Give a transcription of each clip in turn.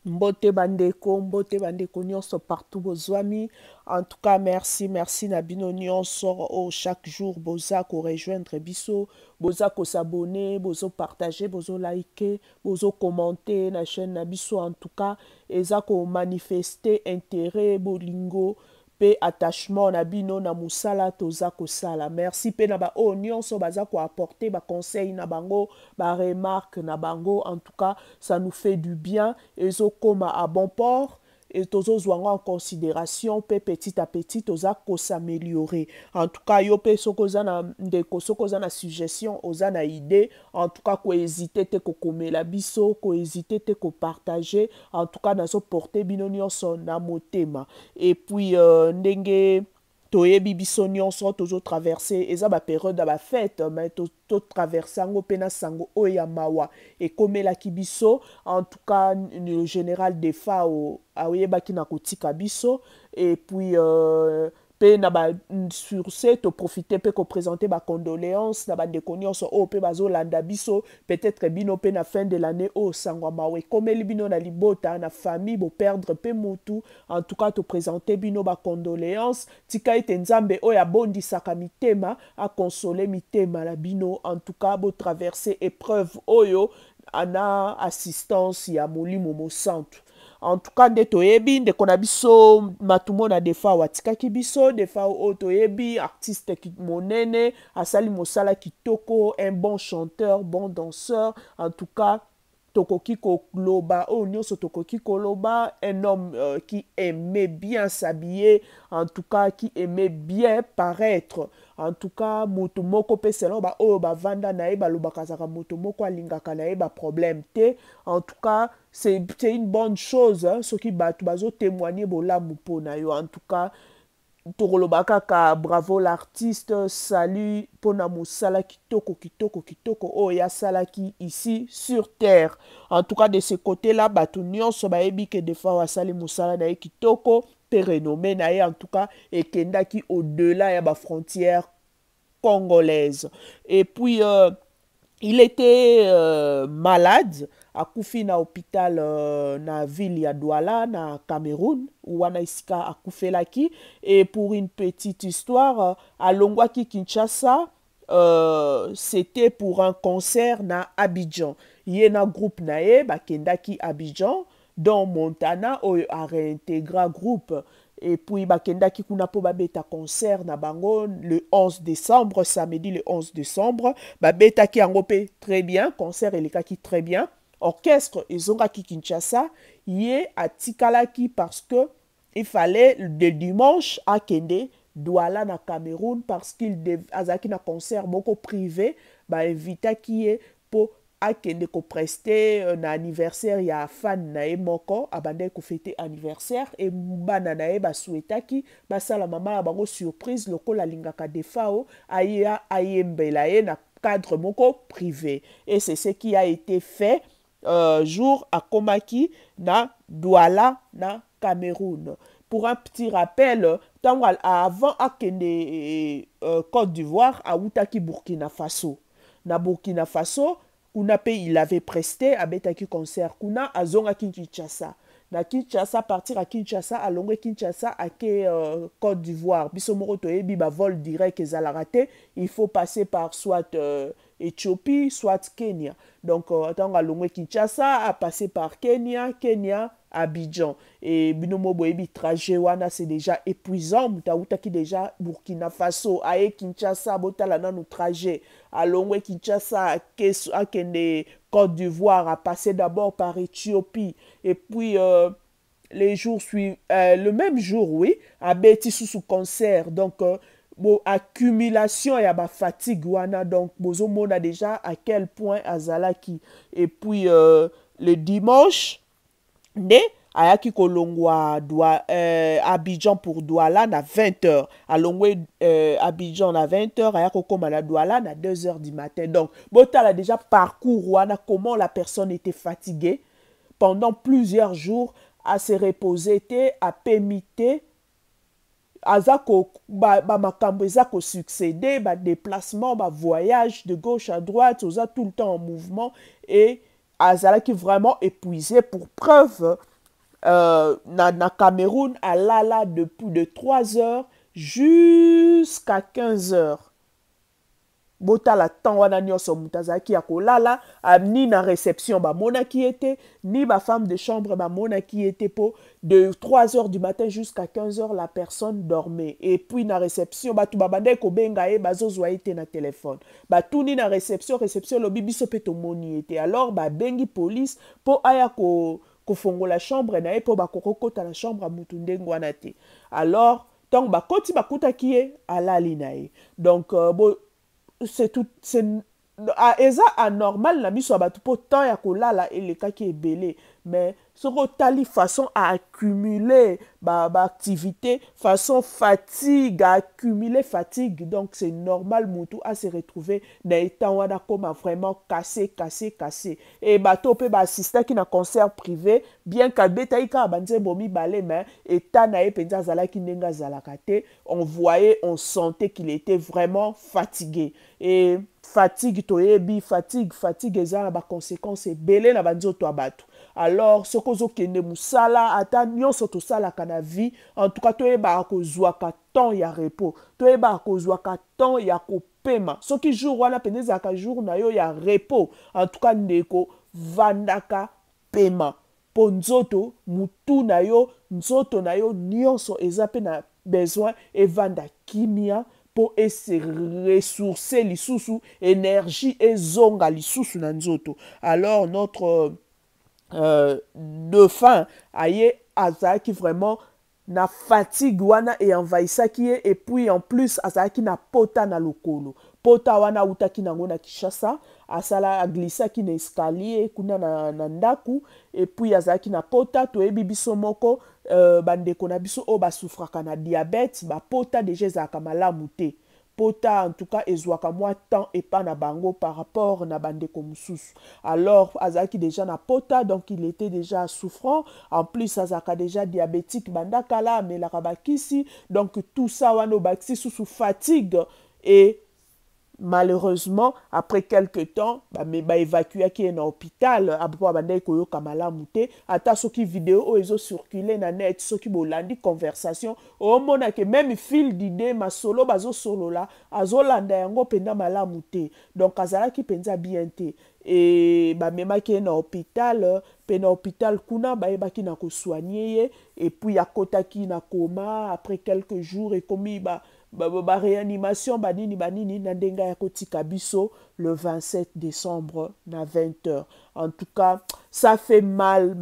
Mbote bandeko nyonso partout bozwami. En tout cas, merci na bino nyonso chaque jour boza ko rejoindre biso, boza ko s'abonner, bozo partager, bozo liker, bozo commenter na chaîne na biso. En tout cas, eza ko manifester intérêt bolingo pe attachement na bino na musala toza kosala. Merci pe na ba o nyonso baza ko apporter ba conseil na bango, ba remarque na bango. En tout cas, ça nous fait du bien ezo koma à bon port et tozo zwango en considération pe petit à petit toza ko s'améliorer. En tout cas, yo pe soko za na ndeko soko za na suggestion oza na idée, en tout cas ko hésiter te ko komela biso, ko hésiter te ko partager. En tout cas, nazo porter bino nyonso na motema. Et puis ndenge toyebi biso nyonso tozo traverser eza ba période ya ba fête mais to traverser yango mpe na sango oyo ya mawa ekomelaki biso. En tout cas, le général defa ayebaki na kotika biso. Et puis pe na ba sur ce to profiter pe ko présenter ba condoléances na bandeko nyonso oyo pe bazolanda biso, peut-être bino pe na fin de l'année oyo sango mawe komeli bino na libota na famille bo perdre pe mutu. En tout cas, to présenter bino ba condoléances tika ete nzambe oyo abondisaka mitema a consoler mitema la bino. En tout cas, bo traverser épreuve oyo ana assistance ya molimo mosantu. En tout cas, nde toyebi ndeko na biso matumo na defa watikaki biso defa o toyebi artiste monene asali mosala kitoko, un bon chanteur, bon danseur. En tout cas, tokoki koloba o nyonso tokoki koloba un homme qui aimait bien s'habiller, en tout cas qui aimait bien paraître. En tout cas, moto moko pe selon ba o ba vanda na e ba lobakazaka moto moko alingaka na e ba problème te. En tout cas, c'est une bonne chose hein, ce qui batu bazo témoigner bolamu pona yo. En tout cas, tokolobaka ka bravo l'artiste, salut pona mosala kitoko kitoko kitoko oya salaki ici sur terre. En tout cas, de ce côté là batu nyonso bayebi ke defa wasali mosala na ye kitoko pe renommé na ye. En tout cas, ekendaki au-delà ya ba frontière congolaise. Et puis il était malade akufi na hôpital na ville ya Douala na Cameroun wana isika akufelaki. Et pour une petite histoire alongwaki Kinshasa, c'était pour un concert na Abidjan. Ye na groupe na ye bakendaki Abidjan dans Montana oyo a réintégra groupe. Et puis bakendaki kuna po babeta concert na bango le 11 décembre, samedi le 11 décembre. Babetaki yango pe très bien, concert elekaki très bien. Orchestre ezongaki Kinshasa, ye atikalaki parce que il fallait le dimanche akende Douala na Cameroun parce qu'il azaki na concert moko privé, ba invitaki ye po akende ko prester na anniversaire ya fan na ye moko abandaki ko fêter anniversaire. Et bana na ye basuetaki basala mama ya bango surprise lokola lingaka defao aya ayembela ye na cadre moko privé. Et c'est ce qui a été fait jour à Komaki na Douala na Cameroun. Pour un petit rappel, avant akende Côte d'Ivoire a Outaki Burkina Faso. Na Burkina Faso, kuna pe il avait presté abetaki concert kuna azonga Kinshasa. Na Kinshasa, partir à Kinshasa, à longue Kinshasa, à Côte d'Ivoire. Biso moko toyebi ba vol direct ezalaka, il faut passer par soit Éthiopie, soit Kenya. Donc, attends, à longue Kinshasa, à passer par Kenya, Abidjan. Et binomo boyebi trajet wana c'est déjà épuisant. Mutaouta qui déjà Burkina Faso, aye Kinshasa, botala nanu trajet. À longue Kinshasa, à Kende Côte d'Ivoire, à passer d'abord par Éthiopie. Et puis, les jours suivants, le même jour, oui, à Betty sous concert. Donc, bon, accumulation et ba fatigue wana. Donc, bozo mona déjà à quel point azalaki. Et puis, le dimanche, ne ayaki kolongwa Abidjan pour Douala na 20h. Alongwe Abidjan na 20h, ayako koma na Douala na 2h du matin. Donc, botala déjà parcours wana, comment la personne était fatiguée pendant plusieurs jours, à se reposer, à pémiter, azako makambo ezako succéder, déplacement, voyage de gauche à droite, oza tout le temps en mouvement. Et azala qui vraiment épuisé. Pour preuve, na Cameroun alala depuis de 3 heures jusqu'à 15 heures. Botala temps wana nyonso mutu azalaki ya kolala, ni na réception bamonaki ete, ni ba femme de chambre bamonaki ete, po de 3 heures du matin jusqu'à 15 heures la personne dormait. Et puis na réception batu babanda kobenga ye bazozwa ete na téléphone, batuni na réception lobi biso pe tomoni ete, alors babengi police po aya kofongola chambre na ye po bakokokota na chambre ya mutu ndenge wana te. Alors tant bakoti bakutaki ye alali na ye. Donc c'est tout, c'est eza anormal na miso abatu po temps ya kolala elekaki ebele, mais soko tali façon à accumuler activité, façon fatigue, à accumuler fatigue, donc c'est normal mutu à se retrouver na état wana comme vraiment cassé. Et bato pe ba assister qui na concert privé, bien qu'albeta ika banze bomi balé, mais état na e penza zalaki nenga zalakate, on voyait, on sentait qu'il était vraiment fatigué. Et fatigue toyebi, fatigue eza na ba conséquences ebele na banzoto abatu. Alors ce que zo kende musala ata nyonso to sala kana vie, en tout cas toyeba kozwaka temps ya repos, toyeba kozwaka temps ya kopema. Soki jour wana pendeza ka jour na yo ya repos, en tout cas ndeko vandaka pema. Po nzoto mutu na yo, nzoto na yo nyonso eza pe na besoin evanda kimia po ese ressourcer lisusu, énergie ezonga lisusu na nzoto. Alors notre dauphin aye azaki vraiment na fatigue wana et envahissaki ye, et puis en plus azaki na pota na lokolo, pota wana utaki nango na Kinshasa, asala aglissaki na escalier kuna na ndaku, et puis azaki na pota toyebi biso moko bandeko na biso o basufraka na diabète, ba pota déjà ezalaka malamu te. Pota en tout cas ezwaka mwa temps et pas na bango par rapport na bandeko mususu. Alors azaki déjà na pota, donc il était déjà souffrant, en plus azaka déjà diabétique bandakala mais la kabakisi, donc tout ça wano bakisi sous fatigue, et malheureusement après quelques temps évacué qui est dans l'hôpital après bandai koyo kamala mute ata soki vidéo o ezo circuler na net, soki bolandi conversation o mona que même fil d'idée masolo bazo solo la azolanda yango penda malamu te, donc azala ki penza bien te, et mema ki na hôpital pe na hôpital kuna bayebaki na ko soigner ye, et puis akotaki na coma après quelques jours, et comme réanimation banini na ndenga ya kotika biso le 27 décembre na 20h. En tout cas ça fait mal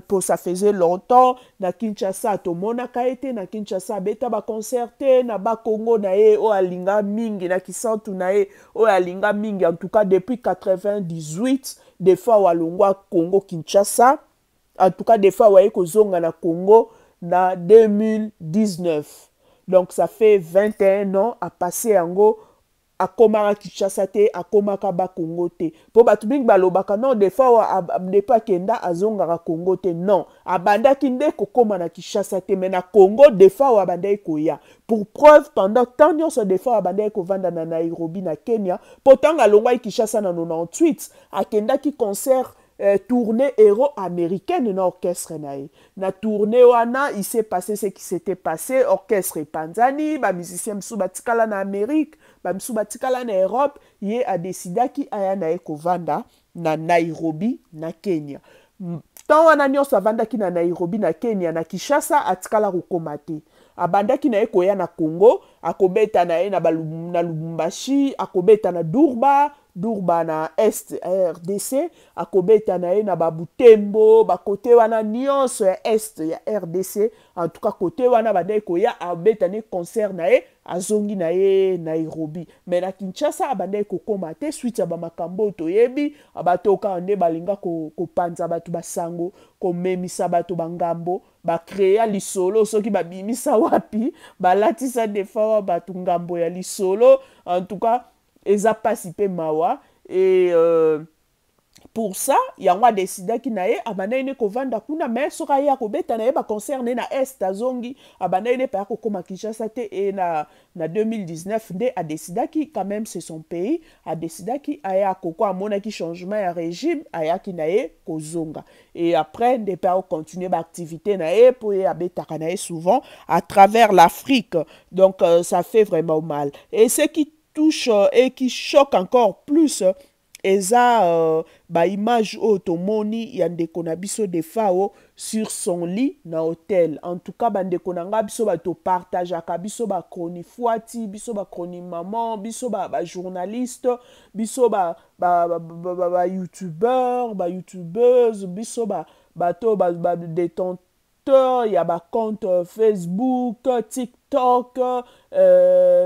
pour ça faisait longtemps na Kinshasa to mona kaete na Kinshasa beta ba concerté na ba Congo na e o alinga mingi na kisantu na e o alinga mingi, en tout cas depuis 98 des fois walongwa Congo Kinshasa, en tout cas des fois waye kozonga na Congo na 2019. Donc ça fait 21 ans à passer yango à komaka Kinshasa te, à komaka ba Congo te. Po batu bing balobaka non des fois ne pas kenda azonga Congo te, non. Abanda kinde ko koma na Kinshasa te, mais na Congo des fois abanda koya. Pour preuve pendant tant nyonso des fois abanda ko vanda na Nairobi na Kenya, potanga longwa Kinshasa na 98 akenda ki concert tournée héros américaine na orchestre na tournée wana il s'est passé ce qui s'était passé, orchestre panzani ba musicien msu batikala na Amérique, ba msu batikala na Europe, ye a décidé ki aya na eko vanda na Nairobi na Kenya. Tant wana nyonso avandaki na Nairobi na Kenya, na Kinshasa atikala kokoma te. Abandaki na ye koya na Congo, akobeta na ye na Lubumbashi, akobeta na Durba na Est RDC, akobeta na ye na Babutembo, bakote wana nyonso ya Est ya RDC, en tout cas kote wana bandai koya abeta ne concert na ye, azongi na ye Nairobi. Mais na Kinshasa abandai kokoma te suite ya bamakambo toyebi, abatoka nde balinga kopanza batu basango, komemisa batu bangambo, ba créer lisolo soki babimisa wapi, balatisa defa batu ngambo ya lisolo, en tout cas eza pasi pe mawa, et pour ça yango adesidaki na ye abandaki ne kovanda kuna me soki aye akobeta na ye baconcerne na est azongi abandaki ne mpe akokóma kinshasa te e na 2019 nde adesidaki quand même c'est son pays adesidaki aye akoko amonaki changement ya régime ayaki na ye kozonga et après nde mpe akocontinue baactivité na ye mpo ye abetaka na ye souvent à travers l'Afrique donc ça fait vraiment mal et ce qui touche et qui choque encore plus eza baimage oyo tomoni ya ndeko na biso defa o sur son lit na hôtel en tout cas bandeko na nga biso bato partageaka biso bakroni fwati biso bakroni maman biso bajournaliste biso bayoutubeur bayoutubeuse biso bato badétenteur il y a ba compte Facebook, TikTok,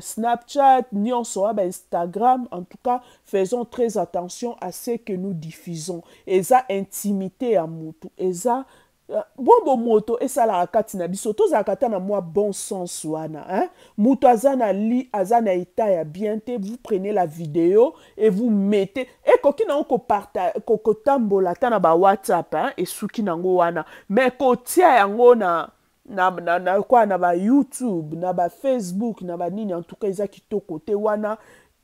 Snapchat, Instagram. En tout cas, faisons très attention à ce que nous diffusons. Et ça, intimité à moto. Et ça, bon moto et ça la kati na biso to za kata na moi bon sens wana hein moto azana li azana ita ya bien te vous prenez la vidéo et vous mettez et koki na ko partage ko tambola ta na ba WhatsApp hein et suki nango wana mais ko tia yango na kwa na ba YouTube na ba Facebook na ba nini en tout cas eza kitoko te wana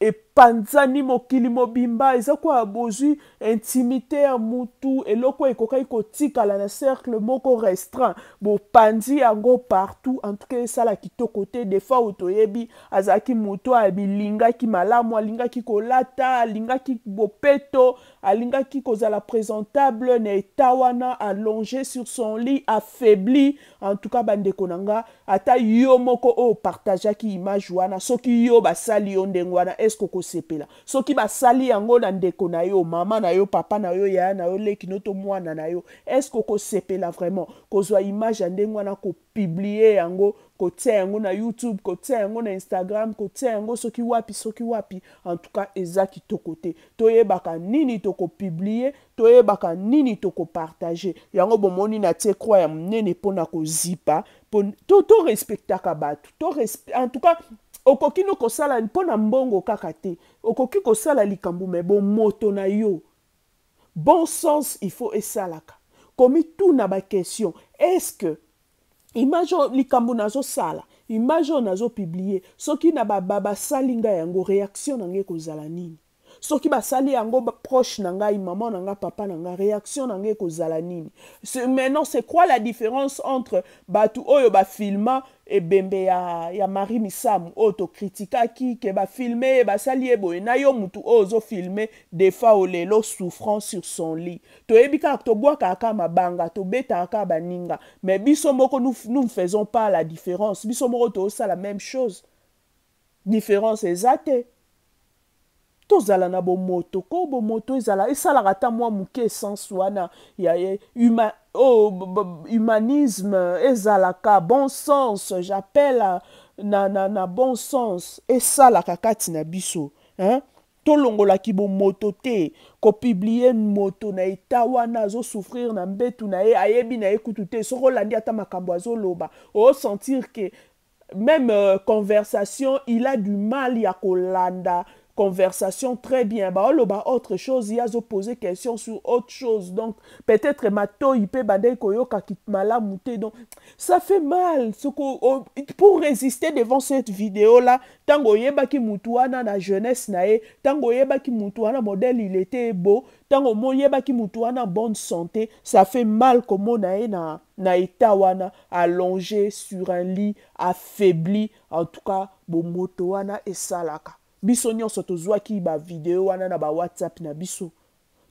epanzani mokili mobimba eza kwa bozwi intimité ya mutu eloko ekokai kotikala na cercle moko restreint bopanzi yango partout en tout cas esala kitoko te des fois otoyebi azalaki mutu alingaki malamu alingaki kolata alingaki bopeto alingaki kozala présentable na eta wana allongé sur son lit affaibli en tout cas bandeko na nga ata yo moko oyo partageaki image wana soki yo basali yo ndenge wana koko sepela soki basali yango na ndeko na yo mama na yo papa na yo yaya na yo leki noto mwana na yo koko sepela vraiment kozwa image ya ndenge wana ko publier yango kotia yango na YouTube kotia yango na Instagram kotia yango soki wapi en tout cas eza kitoko te toyebaka nini toko publier toyebaka nini toko partager yango bomoni na tie croix ya munene pona kozipa to respectaka bato en tout cas okoki no kosala mpona mbongo kaka te okoki kosala likambo me bon moto na yo bon sens il faut esalaka komi tout na ba question est-ce que image likambo nazo sala image nazo publier soki na basali nga yango réaction nange kozala nini soki basali yango proche na ngai maman na nga papa na nga réaction na ngai kozala nini maintenant c'est quoi la différence entre batu oyo ba filma ebembe ya Marie Misamu oyo to kritikaki ke ba filmer basali eboye na yo mutu ozo filmer des fois olelo souffrant sur son lit to ebika to boaka aka mabanga to beta aka baninga mais biso moko nous faisons pas la différence biso moko to ça la même chose différence exacte tozala na bomoto ko bomoto esalaka ta mwa muke essence wana ya humanisme ezalaka bon sens j'appelle na bon sens esalaka kati na biso hein tolongolaki bomoto te kopublie moto na eta wana azosouffrir na mbetu na ye ayebi na ye kutu te soko olandi ata makambo azoloba osentir ke même conversation il a du mal ya kolanda conversation très bien baoloba autre chose il a posé question sur autre chose donc peut-être mato il peut bandai koyoka kitmalamu te donc ça fait mal pour résister devant cette vidéo là tango yebaki mutu wana na jeunesse na ye tango yebaki mutu wana modèle il était beau tango mo yebaki mutu wana bonne santé ça fait mal comme na ye na eta wana allongé sur un lit affaibli en tout cas bomoto wana esalaka biso nyonso tozwaki ba vidéo wana na ba WhatsApp na biso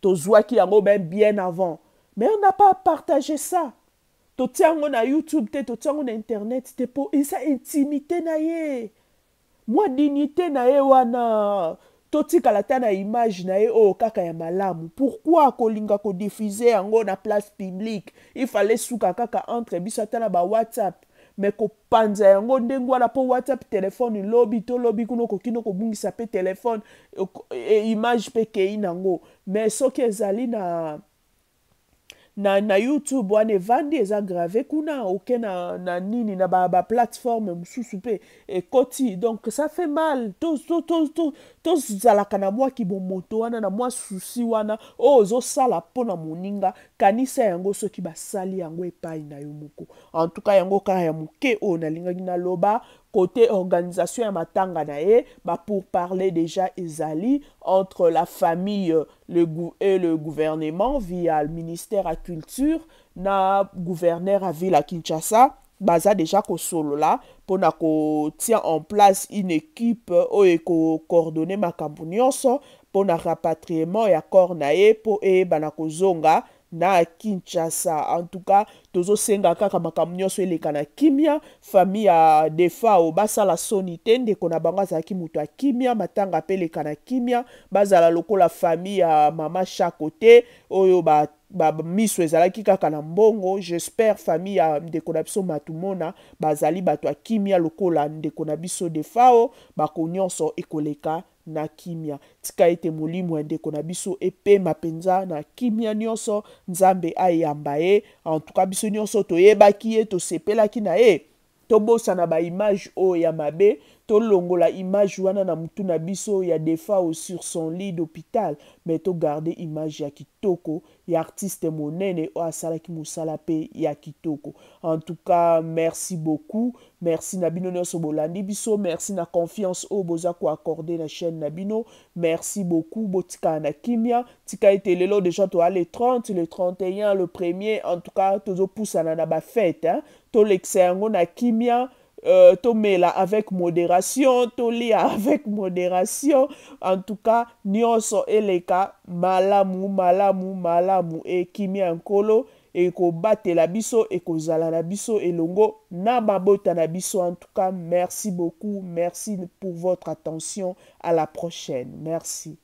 tozwaki yango bien avant mais on n'a pas partagé ça totiango na YouTube te totiango na internet te po esa intimité na ye moi dignité na ye wana totikala ta na image na ye o kaka ya malamu pourquoi kolinga ko diffuser yango na place publique il fallait suka kaka entre biso ta na ba WhatsApp mais ko panza yango ndenge wana po WhatsApp téléphone lobi to lobi kuno kokino ko bungisa pe téléphone image pe kei nango mais soki ezali na YouTube wana evandi eza grave kuna oke na nini na ba plateforme mosusu pe ekoti, donc ça fait mal. Tozalaka na mwa kibomoto wana na mwa susi wana oyo ozosala mpo na moninga, kanisa yango soki basali yango epai na yo moko. En tout cas yango kaka ya moke oyo nalingaki naloba. Côté organisation ya matanga na ye, pour parler déjà ezali entre la famille et le gouvernement via le ministère à culture na gouverneur à ville à Kinshasa. Baza déjà ko solo là pour na ko tient en place une équipe oyo ko coordonner makambo nyonso pour na rapatriement ya corps na ye po e bana ko zonga na Kinshasa. En tout cas tozo senga kaka makambo nyonso eleka na kimia, famille ya defa o basala soni te ndeko na bango azalaki moto ya kimia, matanga mpe eleka na kimia, bazala lokola famille ya mama chakote oyo miso ezalaki kaka na mbongo. J'espère famille ya ndeko na biso matumona bazali bato ya kimia lokola ndeko na biso defa o bako nyonso ekoleka na kimia. Tika ete molimo ya ndeko na biso epema penza na kimia nyonso, nzambe ayamba ye. En tout cas biso nyonso toyebaki ye, tosepelaki na ye, tobosana ba image o ya mabe, tolongola image wana na mutu na biso ya defa o sur son lit d'hôpital, mais to garder image ya kitoko ya artiste monene o asalaki musala pe ya kitoko. En tout cas merci beaucoup, merci na bino nyonso bolandi biso, merci na confiance o boza ko accorder na chaîne na bino, merci beaucoup. Botika na kimia, tika ete lelo déjà to le 30, le 31, le 1er, en tout cas tozo poussana na ba fête, hein. To l'exergo na kimia, to mela avec modération, to lia avec modération. En tout cas nyonso eleka malamu malamu malamu e kimia nkolo e ko batela biso e ko zala na biso elongo na mabota na biso. En tout cas merci beaucoup, merci pour votre attention, à la prochaine, merci.